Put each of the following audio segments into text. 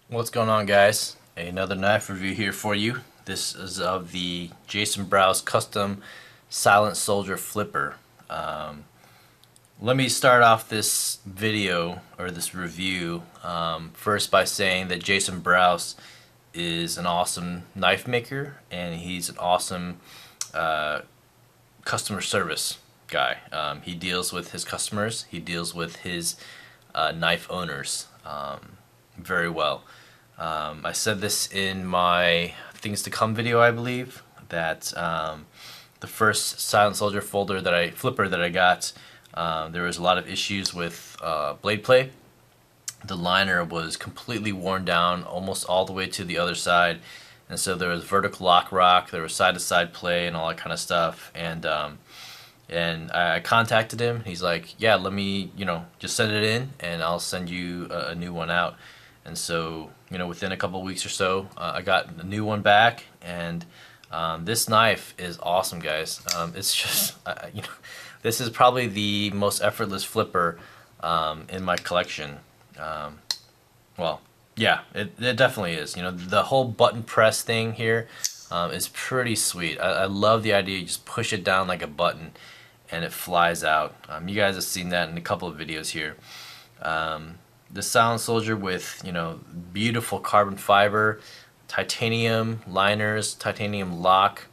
What's going on, guys? Another knife review here for you. This is of the Jason Brous custom Silent Soldier flipper. Let me start off this video or this review first by saying that Jason Brous is an awesome knife maker and he's an awesome customer service guy. He deals with his customers, he deals with his knife owners very well. I said this in my things to come video, I believe, that the first Silent Soldier flipper that I got, there was a lot of issues with blade play. The liner was completely worn down almost all the way to the other side, and so there was vertical lock rock, there was side to side play and all that kind of stuff. And I contacted him. He's like, yeah, let me, just send it in and I'll send you a new one out. And so, within a couple of weeks or so, I got a new one back, and this knife is awesome, guys. It's just, this is probably the most effortless flipper in my collection. Well, yeah, it definitely is. The whole button press thing here is pretty sweet. I love the idea. You just push it down like a button, and it flies out. You guys have seen that in a couple of videos here. The Silent Soldier with beautiful carbon fiber, titanium liners, titanium lock,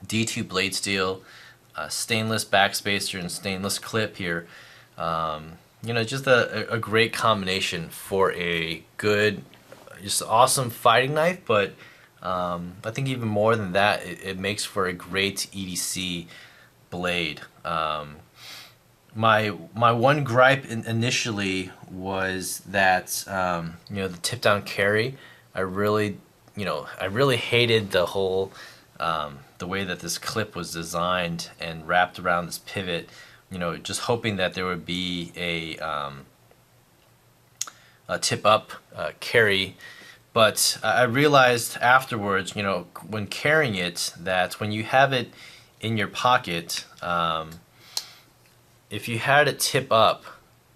D2 blade steel, stainless backspacer and stainless clip here. Just a great combination for a good, just awesome fighting knife. But I think even more than that, it makes for a great EDC blade. My one gripe initially was that the tip down carry. I really hated the whole the way that this clip was designed and wrapped around this pivot. Just hoping that there would be a tip up carry. But I realized afterwards, when carrying it, that when you have it in your pocket, if you had it tip up,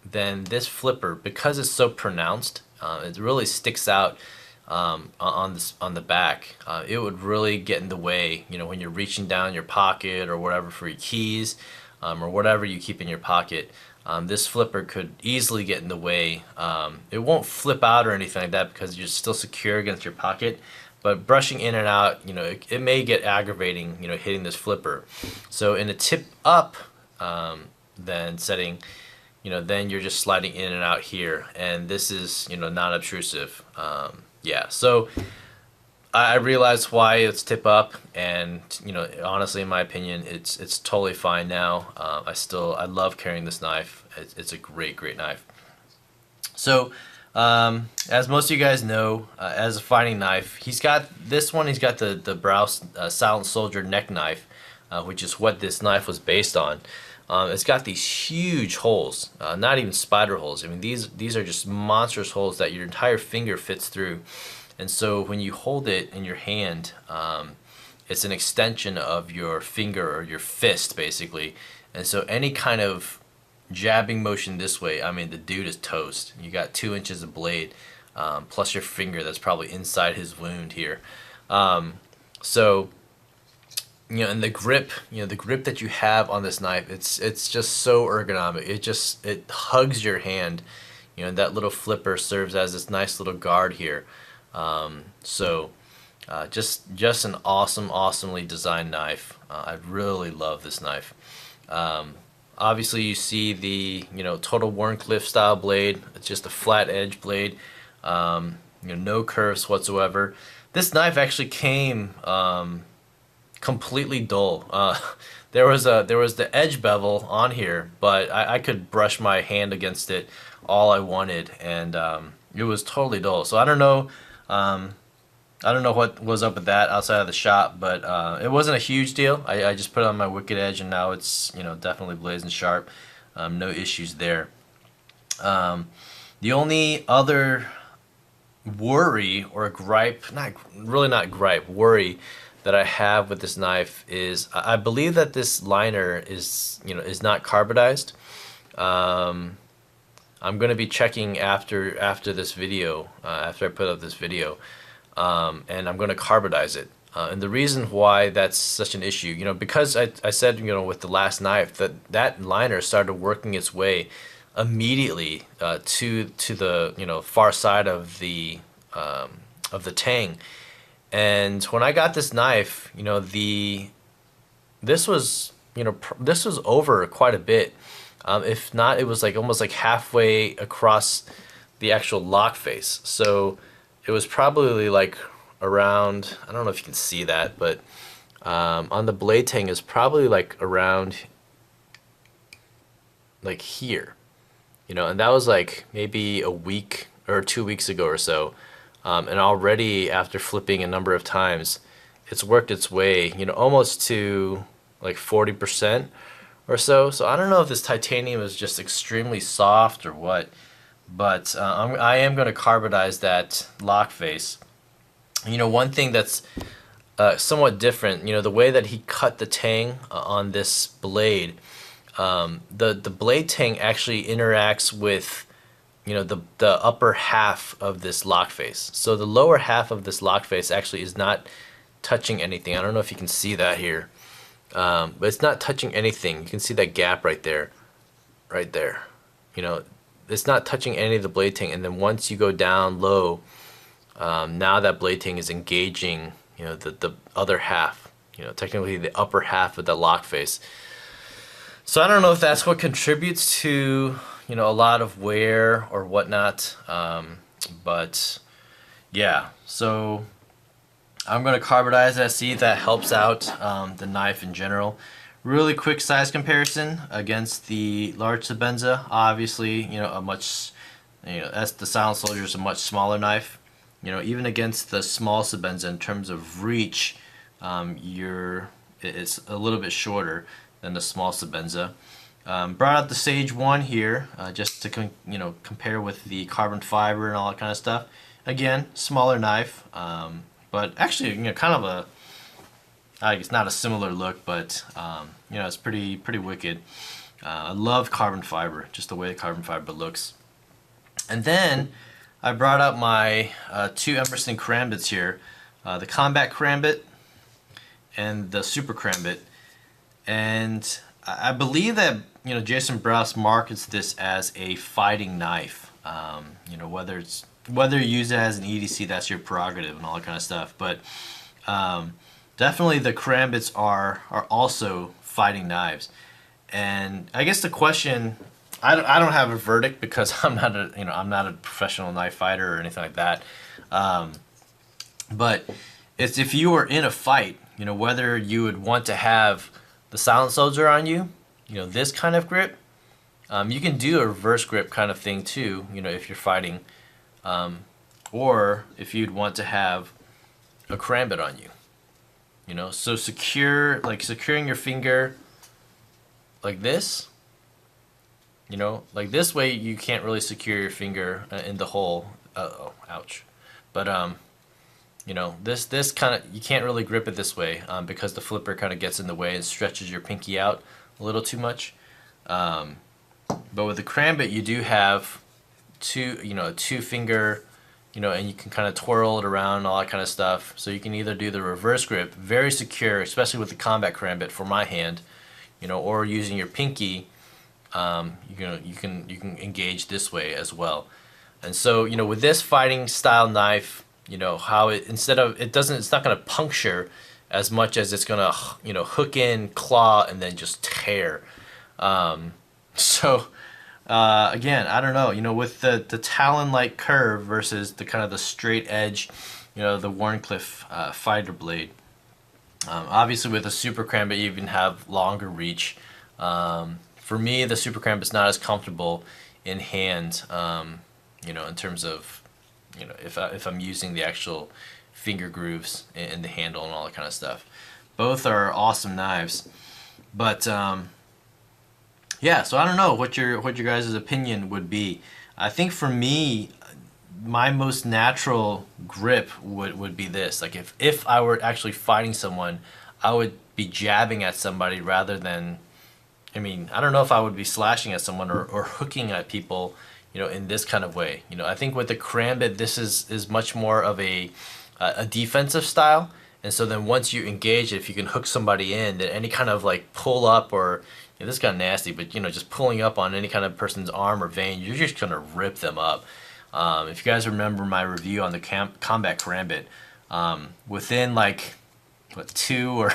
then this flipper, because it's so pronounced, it really sticks out on the back. It would really get in the way, when you're reaching down your pocket or whatever for your keys, or whatever you keep in your pocket. This flipper could easily get in the way. It won't flip out or anything like that because you're still secure against your pocket. But brushing in and out, it may get aggravating, hitting this flipper. So in a tip up then setting, then you're just sliding in and out here, and this is non-obtrusive. Yeah, so I realized why it's tip up, and honestly, in my opinion, it's totally fine now. I love carrying this knife. It's a great knife. So as most of you guys know, as a fighting knife, he's got the Brous Silent Soldier neck knife, which is what this knife was based on. It's got these huge holes, not even spider holes. I mean, these are just monstrous holes that your entire finger fits through. And so when you hold it in your hand, it's an extension of your finger or your fist, basically. And so any kind of jabbing motion this way, I mean, the dude is toast. You got 2 inches of blade, plus your finger that's probably inside his wound here. So and the grip, the grip that you have on this knife, it's just so ergonomic. It hugs your hand. And that little flipper serves as this nice little guard here. Just an awesomely designed knife. I really love this knife. Obviously, you see the Total Warncliffe style blade. It's just a flat edge blade. No curves whatsoever. This knife actually came completely dull. There was the edge bevel on here, but I could brush my hand against it all I wanted, and it was totally dull. So I don't know what was up with that outside of the shop, but it wasn't a huge deal. I just put it on my Wicked Edge, and now it's definitely blazing sharp. No issues there. The only other worry or gripe, not gripe, worry that I have with this knife is I believe that this liner is not carbonized. I'm gonna be checking after this video, after I put up this video, and I'm gonna carbonize it. And the reason why that's such an issue, because I said, with the last knife that liner started working its way immediately to the far side of the tang. And when I got this knife, this was this was over quite a bit. If not, it was like almost like halfway across the actual lock face. So it was probably like around, I don't know if you can see that, but on the blade tang is probably like around like here, and that was like maybe a week or 2 weeks ago or so. And already after flipping a number of times, it's worked its way, almost to like 40% or so. So I don't know if this titanium is just extremely soft or what, but I am going to carbonize that lock face. One thing that's somewhat different, the way that he cut the tang on this blade, the blade tang actually interacts with the upper half of this lock face. So the lower half of this lock face actually is not touching anything. I don't know if you can see that here, but it's not touching anything. You can see that gap right there, right there. It's not touching any of the blade tang. And then once you go down low, now that blade tang is engaging the other half, technically the upper half of the lock face. So I don't know if that's what contributes to a lot of wear or whatnot, but yeah. So I'm going to carbonize that, see if that helps out the knife in general. Really quick size comparison against the large Sebenza. Obviously, a much, that's the Silent Soldier is a much smaller knife. Even against the small Sebenza in terms of reach, it's a little bit shorter than the small Sebenza. Brought out the Sage 1 here, just to compare with the carbon fiber and all that kind of stuff. Again, smaller knife, but actually kind of a, I guess not a similar look, but it's pretty wicked. I love carbon fiber, just the way the carbon fiber looks. And then I brought out my two Emerson karambits here, the Combat Karambit and the Super Karambit. And I believe that Jason Brous markets this as a fighting knife. Whether you use it as an EDC, that's your prerogative and all that kind of stuff. But definitely the karambits are also fighting knives. And I guess the question, I don't have a verdict because I'm not a professional knife fighter or anything like that. But it's if you were in a fight, whether you would want to have the Silent Soldier on you, this kind of grip. You can do a reverse grip kind of thing too, if you're fighting, or if you'd want to have a karambit on you. So securing your finger like this. Like this way you can't really secure your finger in the hole. Oh, ouch. But this kind of, you can't really grip it this way because the flipper kind of gets in the way and stretches your pinky out a little too much. But with the karambit you do have a two finger, and you can kind of twirl it around and all that kind of stuff. So you can either do the reverse grip, very secure, especially with the Combat Karambit for my hand, or using your pinky. You can engage this way as well. And so with this fighting style knife, how it's not going to puncture as much as it's going to hook in, claw, and then just tear. So again, I don't know, with the talon-like curve versus the kind of the straight edge, the Wharncliffe fighter blade. Obviously with a Super Karambit you even have longer reach. For me, the Super Karambit is not as comfortable in hand, in terms of, if I'm using the actual finger grooves in the handle and all that kind of stuff. Both are awesome knives, but yeah. So I don't know what your guys' opinion would be. I think for me, my most natural grip would be this. Like if I were actually fighting someone, I would be jabbing at somebody rather than, I don't know if I would be slashing at someone or hooking at people, in this kind of way. I think with the karambit, this is much more of a defensive style. And so then once you engage it, if you can hook somebody in, then any kind of like pull up or this is kind of nasty, but just pulling up on any kind of person's arm or vein, you're just gonna rip them up. If you guys remember my review on the combat karambit, within like two or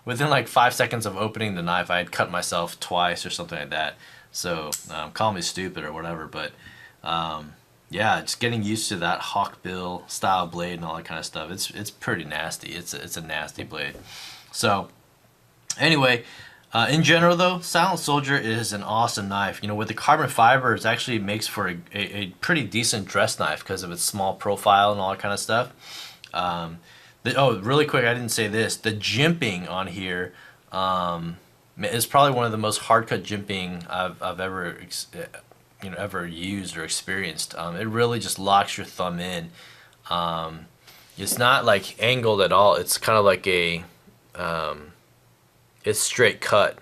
within like 5 seconds of opening the knife, I had cut myself twice or something like that. So call me stupid or whatever, but yeah, just getting used to that hawkbill style blade and all that kind of stuff. It's pretty nasty. It's a nasty blade. So anyway, in general though, Silent Soldier is an awesome knife. With the carbon fiber, it actually makes for a pretty decent dress knife because of its small profile and all that kind of stuff. Oh, really quick, I didn't say this. The jimping on here is probably one of the most hard cut jimping I've ever ever used or experienced. It really just locks your thumb in. It's not like angled at all. It's kind of like it's straight cut,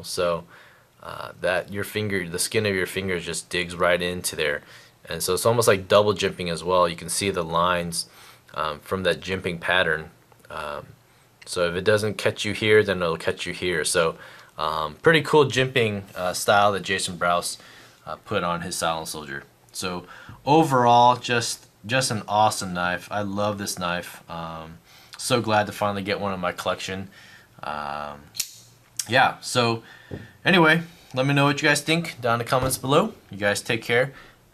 so that your finger, the skin of your fingers just digs right into there. And so it's almost like double jimping as well. You can see the lines from that jimping pattern. So if it doesn't catch you here, then it'll catch you here. So pretty cool jimping style that Jason Brous put on his Silent Soldier. So overall, just an awesome knife. I love this knife. So glad to finally get one in my collection. Yeah, so anyway, let me know what you guys think down in the comments below. You guys take care,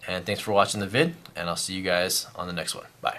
and thanks for watching the vid, and I'll see you guys on the next one. Bye.